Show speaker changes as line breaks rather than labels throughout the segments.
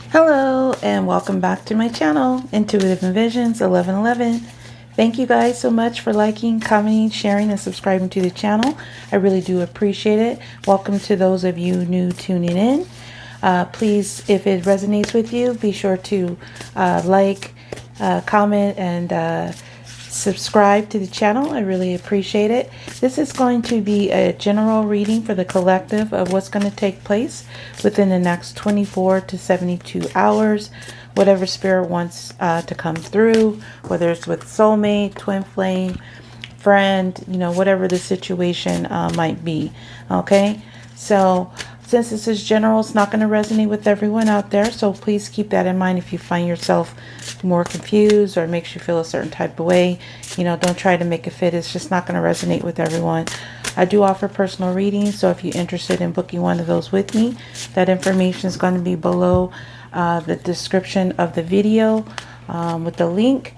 Hello and welcome back to my channel, Intuitive Envisions 1111. Thank you guys so much for liking, commenting, sharing, and subscribing to the channel. I really do appreciate it. Welcome to those of you new tuning in. Please, if it resonates with you, be sure to comment, and subscribe to the channel. I really appreciate it. This is going to be a general reading for the collective of what's going to take place within the next 24 to 72 hours. Whatever spirit wants to come through, whether it's with soulmate, twin flame, friend, whatever the situation might be. Okay, so since this is general, it's not going to resonate with everyone out there. So please keep that in mind if you find yourself more confused or it makes you feel a certain type of way. Don't try to make it fit. It's just not going to resonate with everyone. I do offer personal readings. So if you're interested in booking one of those with me, that information is going to be below the description of the video with the link.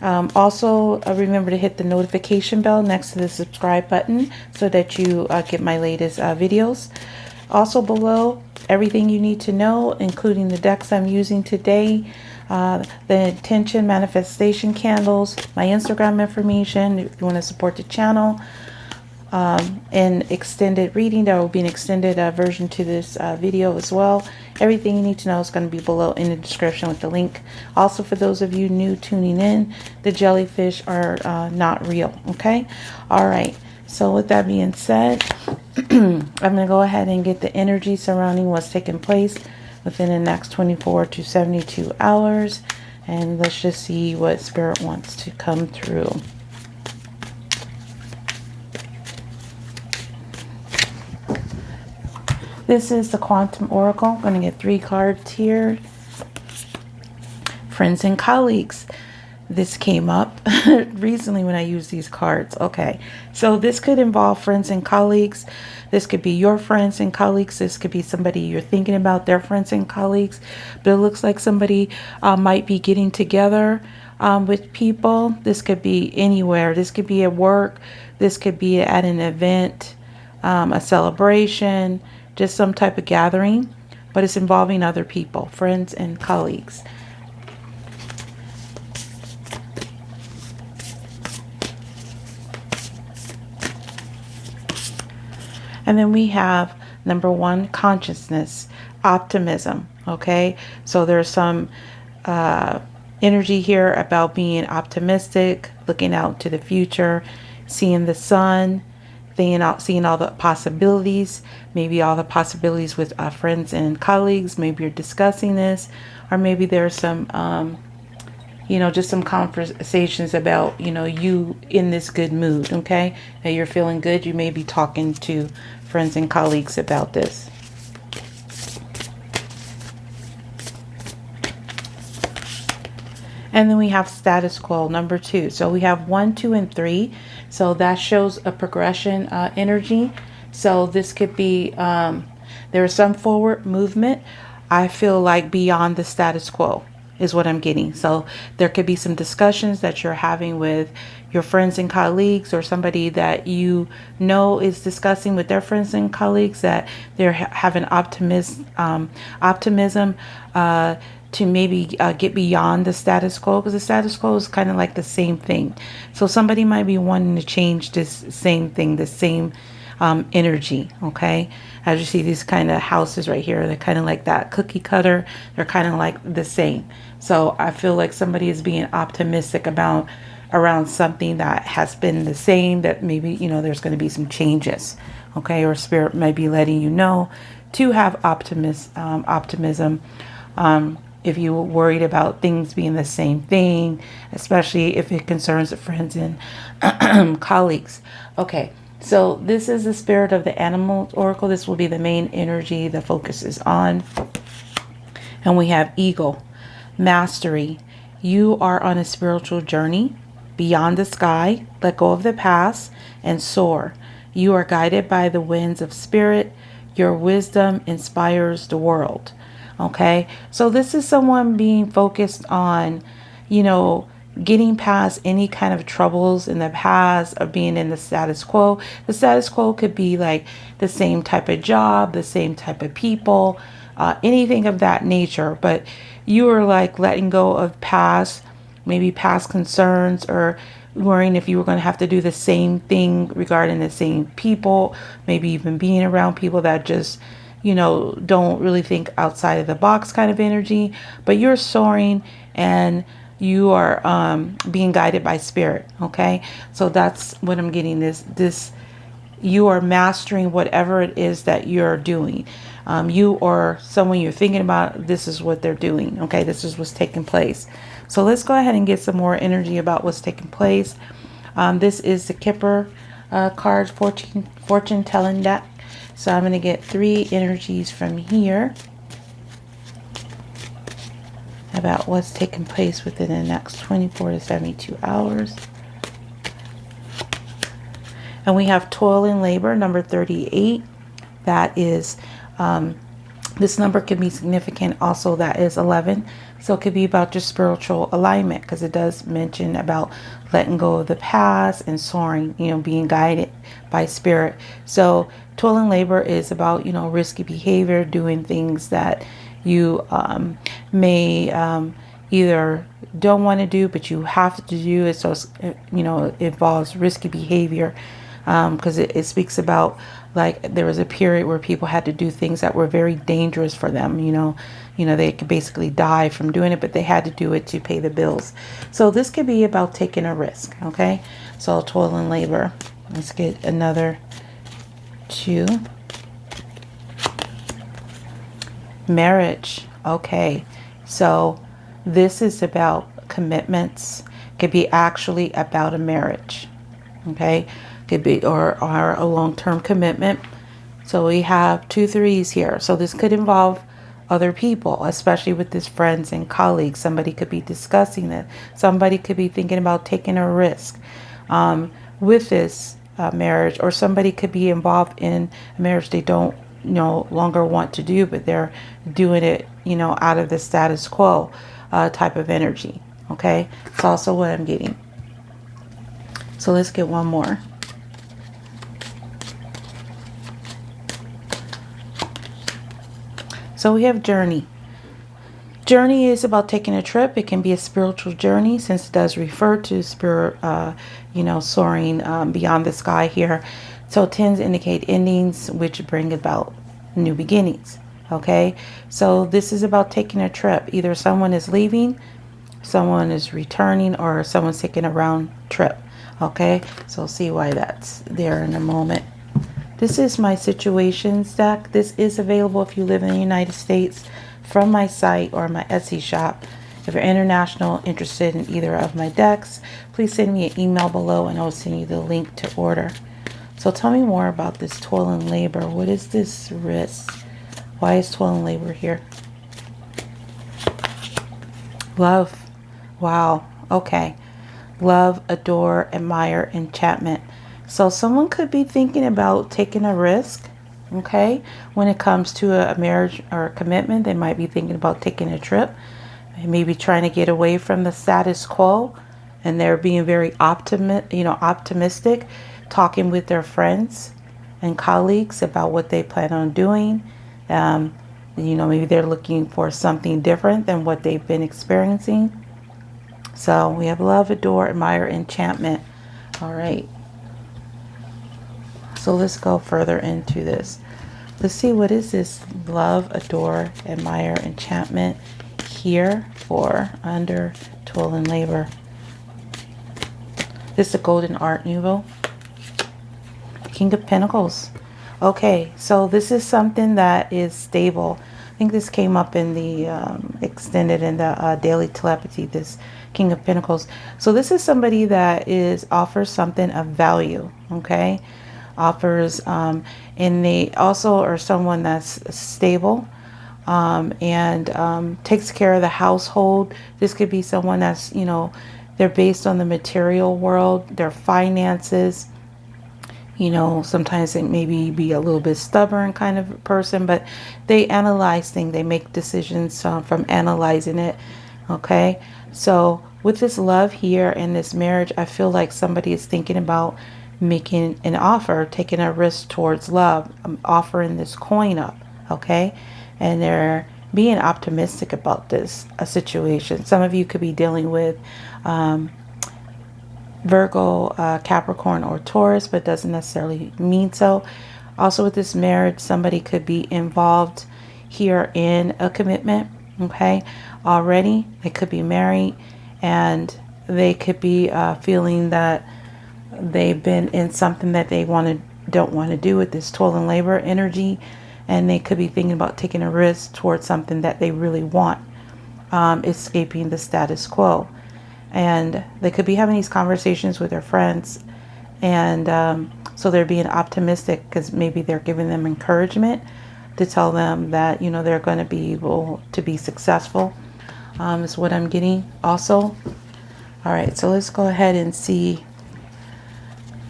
Also, remember to hit the notification bell next to the subscribe button so that you get my latest videos. Also below, everything you need to know, including the decks I'm using today, the intention manifestation candles, my Instagram information if you want to support the channel, and extended reading. There will be an extended version to this video as well. Everything you need to know is going to be below in the description with the link. Also, for those of you new tuning in, the jellyfish are not real. Okay, all right. So with that being said, I'm going to go ahead and get the energy surrounding what's taking place within the next 24 to 72 hours. And let's just see what Spirit wants to come through. This is the Quantum Oracle. I'm going to get 3 cards here. Friends and colleagues. This came up recently when I used these cards. Okay, so this could involve friends and colleagues. This could be your friends and colleagues. This could be somebody you're thinking about, their friends and colleagues. But it looks like somebody might be getting together with people. This could be anywhere. This could be at work. This could be at an event, a celebration, just some type of gathering. But it's involving other people, friends and colleagues. And then we have number 1, consciousness, optimism. Okay, so there's some energy here about being optimistic, looking out to the future, seeing the sun, seeing all the possibilities, maybe all the possibilities with friends and colleagues. Maybe you're discussing this, or maybe there's some just some conversations about, you in this good mood, okay? That you're feeling good. You may be talking to friends and colleagues about this. And then we have status quo, number 2. So we have 1, 2, and 3. So that shows a progression energy. So this could be, there is some forward movement. I feel like beyond the status quo is what I'm getting. So there could be some discussions that you're having with your friends and colleagues, or somebody that is discussing with their friends and colleagues, that they're having optimism to maybe get beyond the status quo, because the status quo is kind of like the same thing. So somebody might be wanting to change this same thing, the same energy. Okay, as you see these kind of houses right here, they're kind of like that cookie cutter. They're kind of like the same. So I feel like somebody is being optimistic around something that has been the same, that maybe there's going to be some changes. Okay, or spirit might be letting you know to have optimism. If you're worried about things being the same thing, especially if it concerns the friends and colleagues. Okay. So this is the spirit of the animal oracle. This will be the main energy the focus is on. And we have eagle, mastery. You are on a spiritual journey beyond the sky. Let go of the past and soar. You are guided by the winds of spirit. Your wisdom inspires the world. Okay, so this is someone being focused on, getting past any kind of troubles in the past, or being in the status quo. The status quo could be like the same type of job, the same type of people, anything of that nature. But you are like letting go of maybe past concerns, or worrying if you were going to have to do the same thing regarding the same people, maybe even being around people that just, don't really think outside of the box kind of energy. But you're soaring, and you are being guided by spirit. Okay, so that's what I'm getting. This you are mastering whatever it is that you're doing. You or someone you're thinking about, this is what they're doing. Okay, this is what's taking place. So let's go ahead and get some more energy about what's taking place. This is the Kipper card fortune telling deck. So I'm going to get 3 energies from here about what's taking place within the next 24 to 72 hours. And we have toil and labor, number 38. That is, this number can be significant. Also, that is 11. So it could be about your spiritual alignment, because it does mention about letting go of the past and soaring, being guided by spirit. So toil and labor is about, risky behavior, doing things that you may either don't want to do, but you have to do it. So, it involves risky behavior, because it speaks about, like, there was a period where people had to do things that were very dangerous for them. They could basically die from doing it, but they had to do it to pay the bills. So this could be about taking a risk. Okay, so toil and labor. Let's get another 2. Marriage. Okay, so this is about commitments. Could be actually about a marriage. Okay, could be or a long-term commitment. So we have 2 3s here. So this could involve other people, especially with this friends and colleagues. Somebody could be discussing it. Somebody could be thinking about taking a risk with this marriage, or somebody could be involved in a marriage they don't no longer want to do, but they're doing it, out of the status quo type of energy. Okay, it's also what I'm getting. So let's get one more. So we have journey. Journey is about taking a trip. It can be a spiritual journey, since it does refer to spirit, soaring beyond the sky here. So it tends to indicate endings, which bring about new beginnings. Okay, so this is about taking a trip. Either someone is leaving, someone is returning, or someone's taking a round trip. Okay, so we'll see why that's there in a moment. This is my situations deck. This is available if you live in the United States from my site or my Etsy shop. If you're international, interested in either of my decks, please send me an email below and I'll send you the link to order. So tell me more about this toil and labor. What is this risk? Why is toil and labor here? Love. Wow. Okay. Love, adore, admire, enchantment. So someone could be thinking about taking a risk. Okay, when it comes to a marriage or a commitment, they might be thinking about taking a trip, maybe trying to get away from the status quo, and they're being very optimistic, talking with their friends and colleagues about what they plan on doing. Maybe they're looking for something different than what they've been experiencing. So we have love, adore, admire, enchantment. All right. So let's go further into this. Let's see, what is this love, adore, admire, enchantment here for under toil and labor? This is the golden art Nouveau. King of Pentacles. Okay, so this is something that is stable. I think this came up in the extended in the daily telepathy, this King of Pentacles. So this is somebody that offers something of value. Okay, offers and they also are someone that's stable and takes care of the household. This could be someone that's, they're based on the material world, their finances. Sometimes they maybe be a little bit stubborn kind of person, but they analyze things. They make decisions from analyzing it. Okay, so with this love here and this marriage, I feel like somebody is thinking about making an offer, taking a risk towards love, offering this coin up. Okay, and they're being optimistic about this situation. Some of you could be dealing with Virgo, Capricorn, or Taurus, but doesn't necessarily mean so. Also with this marriage, somebody could be involved here in a commitment, okay, already. They could be married, and they could be feeling that they've been in something that they don't want to do with this toil and labor energy, and they could be thinking about taking a risk towards something that they really want, escaping the status quo. And they could be having these conversations with their friends, and so they're being optimistic because maybe they're giving them encouragement to tell them that, you know, they're going to be able to be successful, is what I'm getting also. All right, so let's go ahead and see.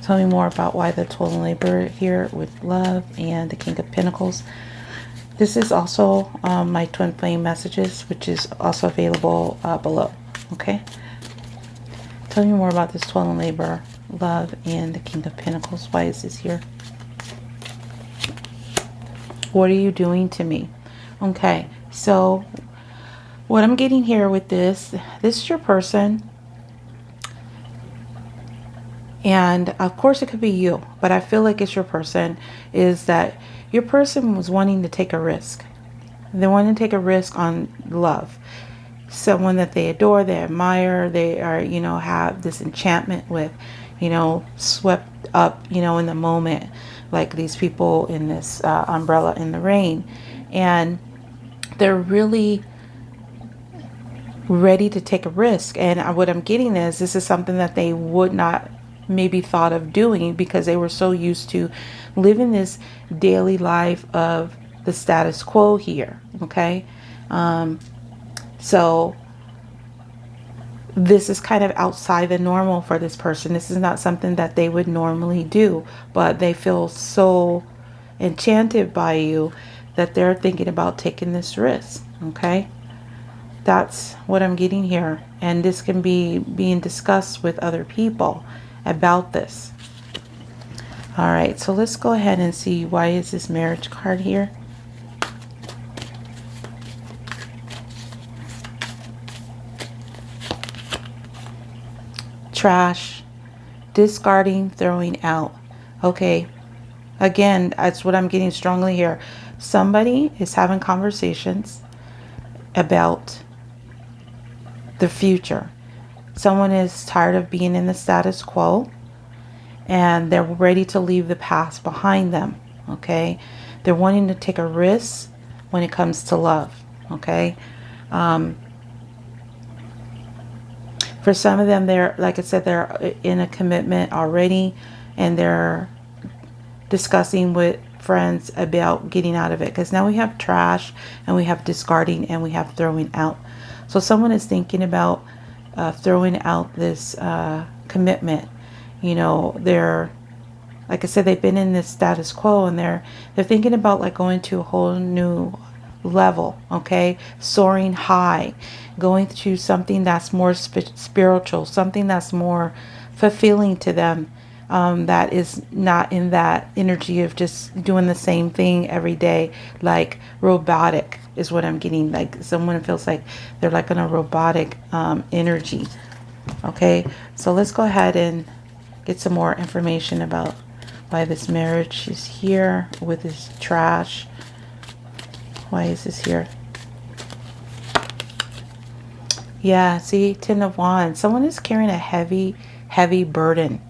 Tell me more about why the toil and labor here with love and the King of Pentacles. This is also my twin flame messages, which is also available below. Okay. Tell me more about this toil and labor, love, and the King of Pentacles. Why is this here? What are you doing to me? Okay, so what I'm getting here with this is your person. And of course it could be you, but I feel like it's your person, is that your person was wanting to take a risk. They want to take a risk on love. Someone that they adore, they admire, they are, you know, have this enchantment with, you know, swept up, you know, in the moment, like these people in this umbrella in the rain. And they're really ready to take a risk. And what I'm getting is this is something that they would not maybe thought of doing because they were so used to living this daily life of the status quo here. Okay. So this is kind of outside the normal for this person. This is not something that they would normally do, but they feel so enchanted by you that they're thinking about taking this risk. Okay. That's what I'm getting here. And this can be being discussed with other people about this. All right, so let's go ahead and see, why is this marriage card here? Trash, discarding, throwing out. Okay, again, that's what I'm getting strongly here. Somebody is having conversations about the future. Someone is tired of being in the status quo, and they're ready to leave the past behind them. Okay, they're wanting to take a risk when it comes to love. Okay, for some of them, they're, like I said, they're in a commitment already, and they're discussing with friends about getting out of it, because now we have trash, and we have discarding, and we have throwing out. So someone is thinking about throwing out this commitment. You know, they're, like I said, they've been in this status quo, and they're thinking about like going to a whole new level. Okay, soaring high, going to something that's more spiritual, something that's more fulfilling to them, that is not in that energy of just doing the same thing every day, like robotic is what I'm getting. Like someone feels like they're like in a robotic energy. Okay, so let's go ahead and get some more information about why this marriage is here with this trash. Why is this here? Yeah, see, Ten of Wands. Someone is carrying a heavy, heavy burden.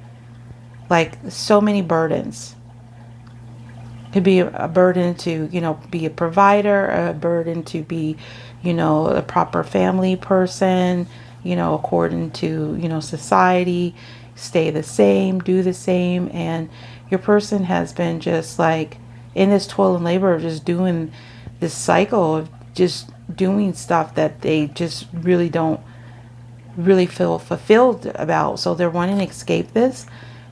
Like so many burdens. Could be a burden to, you know, be a provider, a burden to be, you know, a proper family person, you know, according to, you know, society, stay the same, do the same. And your person has been just like in this toil and labor of just doing this cycle of just doing stuff that they just really don't really feel fulfilled about. So they're wanting to escape this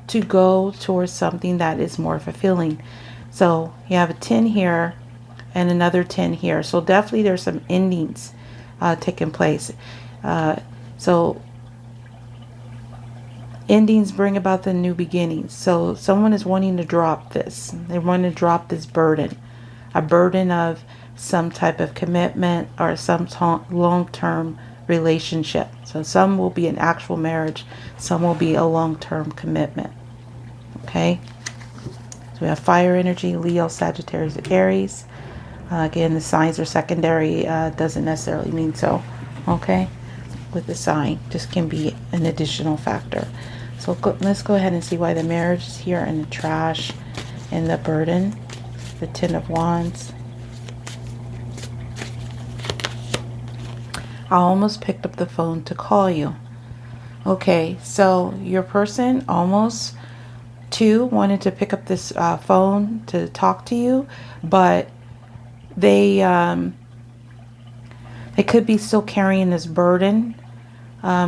to go towards something that is more fulfilling. So you have a 10 here and another 10 here. So definitely there's some endings taking place. So endings bring about the new beginnings. So someone is wanting to drop this. They want to drop this burden. A burden of some type of commitment or some long-term relationship. So some will be an actual marriage, some will be a long-term commitment. Okay, so we have fire energy, Leo, Sagittarius, Aries. Again, the signs are secondary, doesn't necessarily mean so. Okay, with the sign, just can be an additional factor. So let's go ahead and see why the marriage is here, and the trash and the burden, the Ten of Wands. I almost picked up the phone to call you. Okay, so your person almost wanted to pick up this phone to talk to you, but they could be still carrying this burden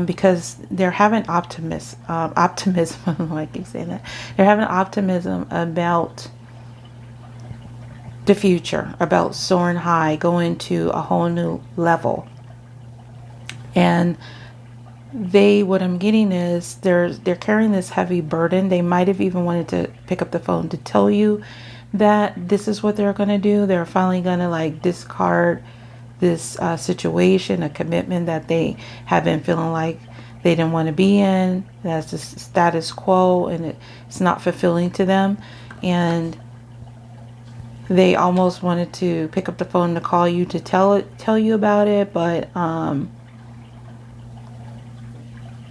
because they're having optimism. I keep saying that. They're having optimism about the future, about soaring high, going to a whole new level. And what I'm getting is they're carrying this heavy burden. They might have even wanted to pick up the phone to tell you that this is what they're going to do. They're finally going to like discard this situation, a commitment that they have been feeling like they didn't want to be in. That's the status quo, and it's not fulfilling to them. And they almost wanted to pick up the phone to call you to tell you about it, but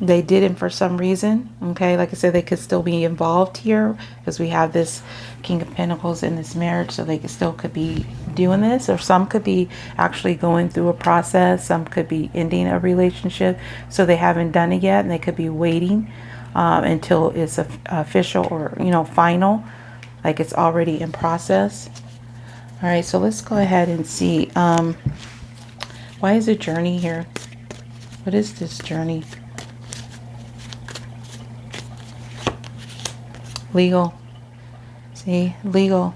they didn't for some reason. Okay, like I said, they could still be involved here because we have this King of Pentacles in this marriage, so they could be doing this, or some could be actually going through a process. Some could be ending a relationship, so they haven't done it yet, and they could be waiting until it's official or final, like it's already in process. All right, so let's go ahead and see. Why is a journey here? What is this journey? Legal. See, legal.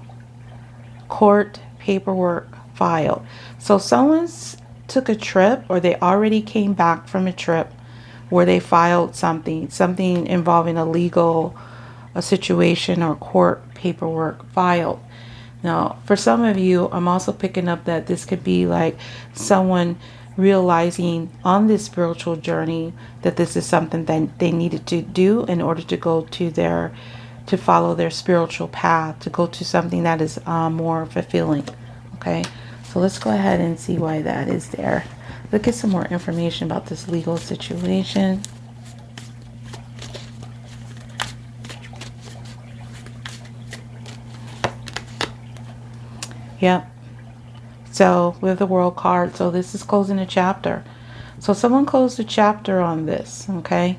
Court, paperwork, filed. So someone's took a trip, or they already came back from a trip where they filed something involving a situation or court paperwork filed. Now, for some of you, I'm also picking up that this could be like someone realizing on this spiritual journey that this is something that they needed to do in order to go to follow their spiritual path, to go to something that is more fulfilling. Okay, so let's go ahead and see why that is there. Look at some more information about this legal situation. Yep. So with the World card, so this is closing a chapter. So someone closed a chapter on this. Okay.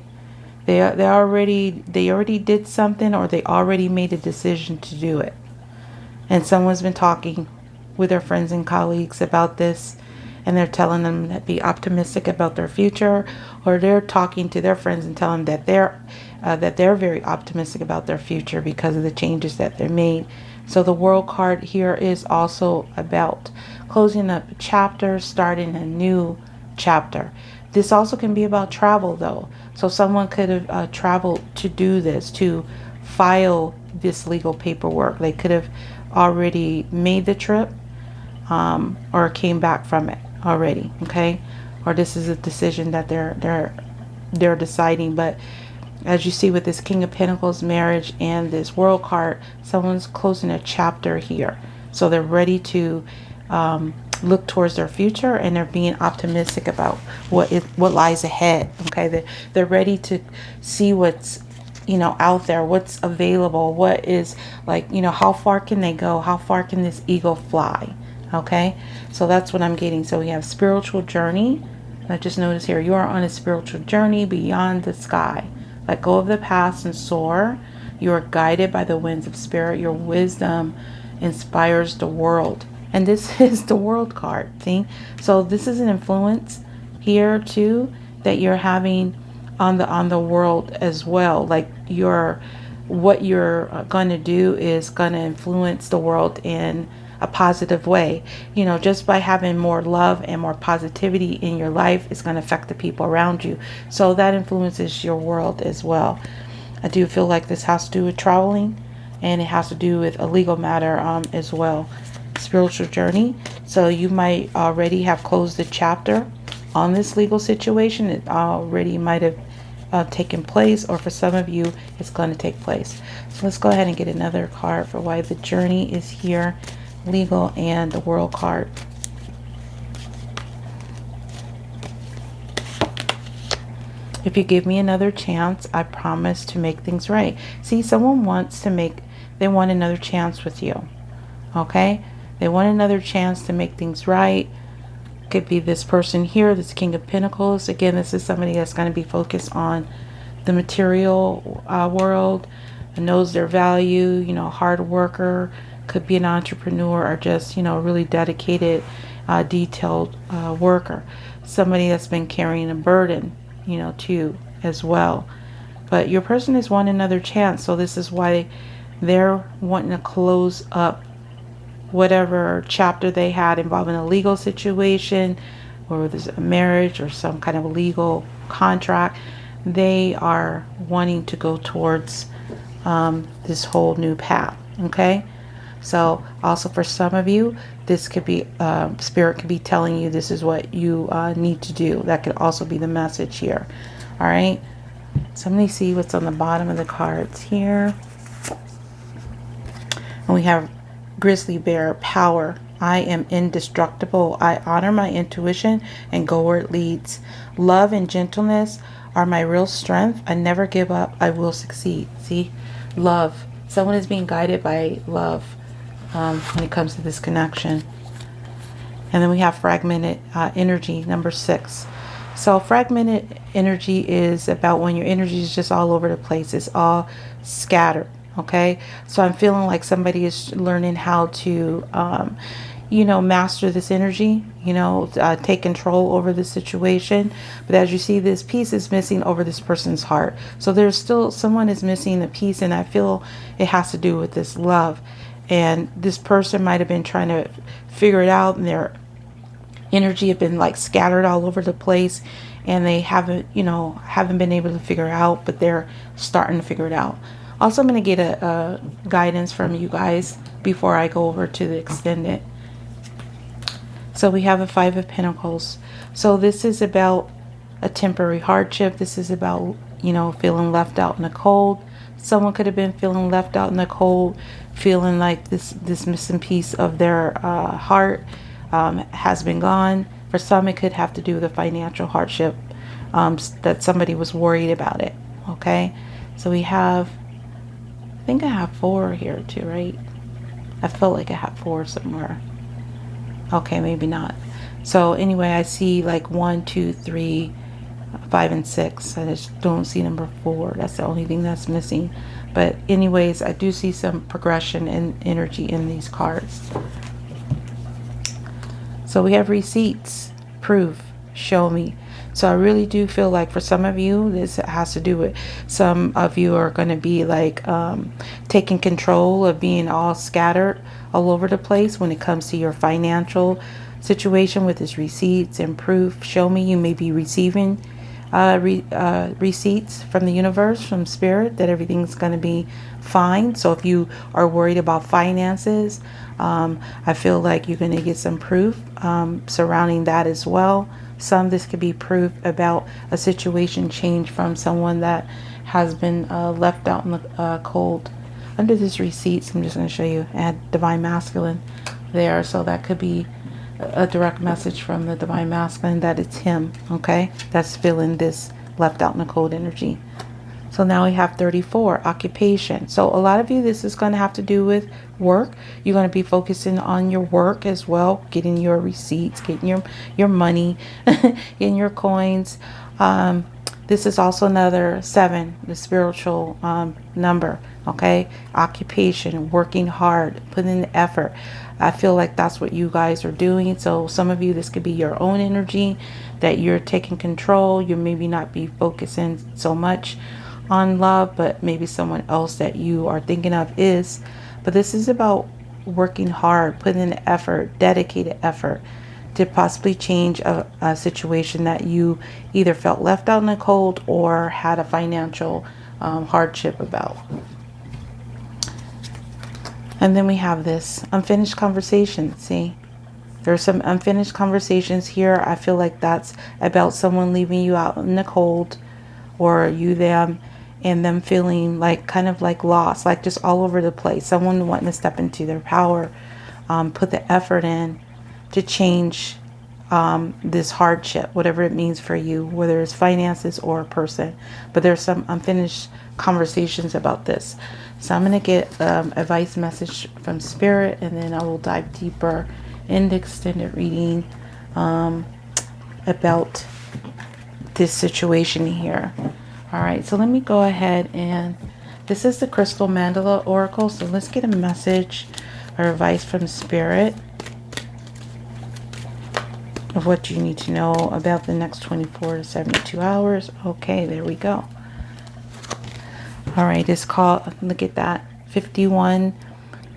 They already did something, or they already made a decision to do it. And someone's been talking with their friends and colleagues about this, and they're telling them to be optimistic about their future, or they're talking to their friends and telling them that they're very optimistic about their future because of the changes that they made. So the World card here is also about closing up a chapter, starting a new chapter. This also can be about travel, though. So someone could have traveled to do this, to file this legal paperwork. They could have already made the trip or came back from it already. Okay, or this is a decision that they're deciding. But as you see with this King of Pentacles marriage and this World card, someone's closing a chapter here. So they're ready to look towards their future, and they're being optimistic about what lies ahead. Okay, they're ready to see what's out there, what's available, what is like, how far can they go, how far can this eagle fly. Okay, so that's what I'm getting. So we have spiritual journey. I just noticed here, you are on a spiritual journey beyond the sky. Let go of the past and soar. You are guided by the winds of spirit. Your wisdom inspires the world. And this is the World card. See? So this is an influence here too that you're having on the world as well. Like what you're going to do is going to influence the world in a positive way. Just by having more love and more positivity in your life is going to affect the people around you. So that influences your world as well. I do feel like this has to do with traveling, and it has to do with a legal matter as well. spiritual journey. So you might already have closed the chapter on this legal situation. It already might have taken place, or for some of you it's going to take place. So let's go ahead and get another card for why the journey is here, legal, and the World card. If you give me another chance, I promise to make things right. See, someone wants to they want another chance with you. Okay? They want another chance to make things right. Could be this person here, this King of Pentacles. Again, this is somebody that's going to be focused on the material world, and knows their value, you know, hard worker, could be an entrepreneur, or just, you know, really dedicated, detailed worker. Somebody that's been carrying a burden, you know, too, as well. But your person is wanting another chance, so this is why they're wanting to close up whatever chapter they had involving a legal situation, or there's a marriage or some kind of legal contract. They are wanting to go towards this whole new path. Okay, so also for some of you, this could be spirit could be telling you this is what you need to do. That could also be the message here. All right, so let me see what's on the bottom of the cards here. And we have Grizzly Bear, power. I am indestructible. I honor my intuition and go where it leads. Love and gentleness are my real strength. I never give up. I will succeed. See, love. Someone is being guided by love when it comes to this connection. And then we have fragmented energy, number 6. So fragmented energy is about when your energy is just all over the place. It's all scattered. Okay, so I'm feeling like somebody is learning how to, you know, master this energy, you know, take control over the situation. But as you see, this piece is missing over this person's heart. So there's still someone is missing a piece, and I feel it has to do with this love. And this person might have been trying to figure it out, and their energy have been like scattered all over the place, and they haven't, you know, haven't been able to figure it out, but they're starting to figure it out. Also, I'm going to get a guidance from you guys before I go over to the extended. So we have a 5 of Pentacles. So this is about a temporary hardship. This is about, you know, feeling left out in the cold. Someone could have been feeling left out in the cold, feeling like this missing piece of their heart has been gone. For some, it could have to do with a financial hardship, that somebody was worried about it. Okay, so we have, I think I have 4 here too, right? I felt like I had 4 somewhere. Okay, maybe not. So anyway, I see like 1, 2, 3, 5, and 6. I just don't see number 4. That's the only thing that's missing. But anyways, I do see some progression and energy in these cards. So we have receipts, proof, show me. So I really do feel like for some of you, this has to do with some of you are going to be like taking control of being all scattered all over the place when it comes to your financial situation with this receipts and proof. Show me. You may be receiving receipts from the universe, from spirit, that everything's going to be fine. So if you are worried about finances, I feel like you're going to get some proof surrounding that as well. This could be proof about a situation change from someone that has been left out in the cold. Under this receipts, I'm just going to show you, I had Divine Masculine there. So that could be a direct message from the Divine Masculine that it's him, okay? That's feeling this left out in the cold energy. So now we have 34, occupation. So a lot of you, this is going to have to do with work. You're going to be focusing on your work as well, getting your receipts, getting your money, getting your coins. This is also another 7, the spiritual number, okay? Occupation, working hard, putting in the effort. I feel like that's what you guys are doing. So some of you, this could be your own energy that you're taking control. You maybe not be focusing so much on love, but maybe someone else that you are thinking of is. But this is about working hard, putting in effort, dedicated effort to possibly change a situation that you either felt left out in the cold or had a financial hardship about. And then we have this unfinished conversation. See, there's some unfinished conversations here. I feel like that's about someone leaving you out in the cold, or you them, and them feeling like kind of like lost, like just all over the place. Someone wanting to step into their power, put the effort in to change this hardship, whatever it means for you, whether it's finances or a person. But there's some unfinished conversations about this. So I'm going to get advice message from Spirit, and then I will dive deeper in the extended reading about this situation here. All right, so let me go ahead, and this is the Crystal Mandala Oracle. So let's get a message or advice from Spirit of what you need to know about the next 24 to 72 hours. Okay, there we go. All right, it's called, look at that, 51,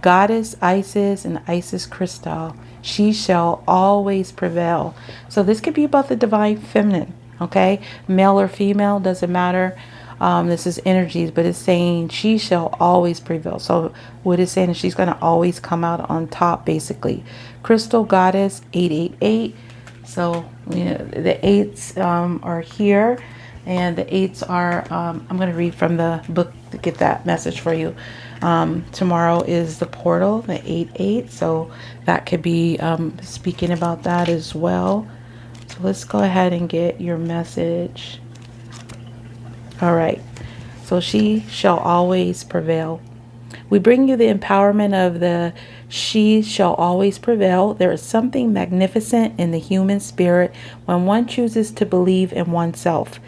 Goddess Isis and Isis Crystal. She shall always prevail. So this could be about the divine feminine, okay? Male or female, doesn't matter. This is energies, but it's saying she shall always prevail. So what it's saying is she's going to always come out on top, basically. Crystal Goddess 888. So, you know, the 8s are here, and the 8s are, I'm going to read from the book to get that message for you. Tomorrow is the portal, the 8-8. So that could be speaking about that as well. So let's go ahead and get your message. All right. So she shall always prevail. We bring you the empowerment of the she shall always prevail. There is something magnificent in the human spirit when one chooses to believe in oneself.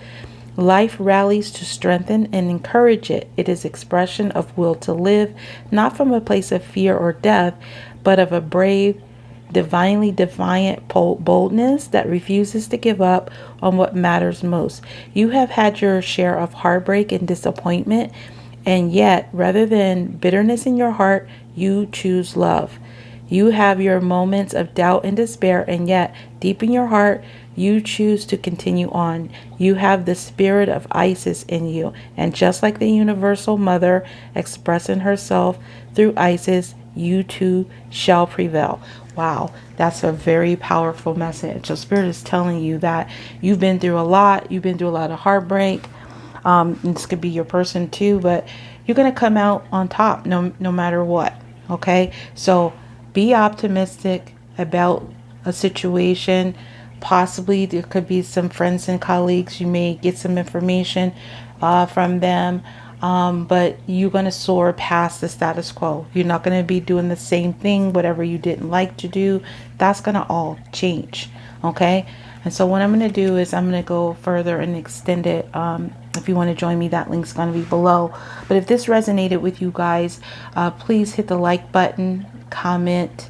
Life rallies to strengthen and encourage it. It is expression of will to live, not from a place of fear or death, but of a brave, divinely defiant boldness that refuses to give up on what matters most. You have had your share of heartbreak and disappointment, and yet, rather than bitterness in your heart, you choose love. You have your moments of doubt and despair, and yet, deep in your heart, you choose to continue on. You have the spirit of Isis in you, and just like the universal mother expressing herself through Isis, you too shall prevail. Wow, that's a very powerful message. So Spirit is telling you that you've been through a lot. You've been through a lot of heartbreak. This could be your person too, but you're going to come out on top no matter what. Okay, so be optimistic about a situation. Possibly there could be some friends and colleagues. You may get some information from them, but you're going to soar past the status quo. You're not going to be doing the same thing, whatever you didn't like to do. That's going to all change. Okay, and so what I'm going to do is I'm going to go further and extend it. If you want to join me, that link's going to be below. But if this resonated with you guys, please hit the like button, comment,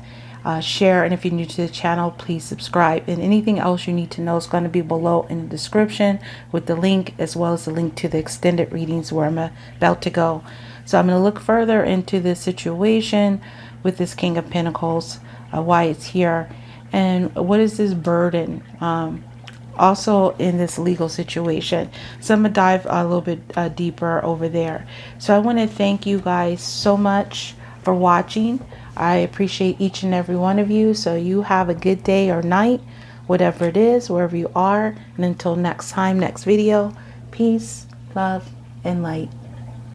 share, and if you're new to the channel, please subscribe. And anything else you need to know is going to be below in the description with the link, as well as the link to the extended readings where I'm about to go. So I'm going to look further into this situation with this King of Pentacles, why it's here, and what is this burden also in this legal situation. So I'm going to dive a little bit deeper over there. So I want to thank you guys so much for watching. I appreciate each and every one of you. So you have a good day or night, whatever it is, wherever you are. And until next time, next video, peace, love, and light.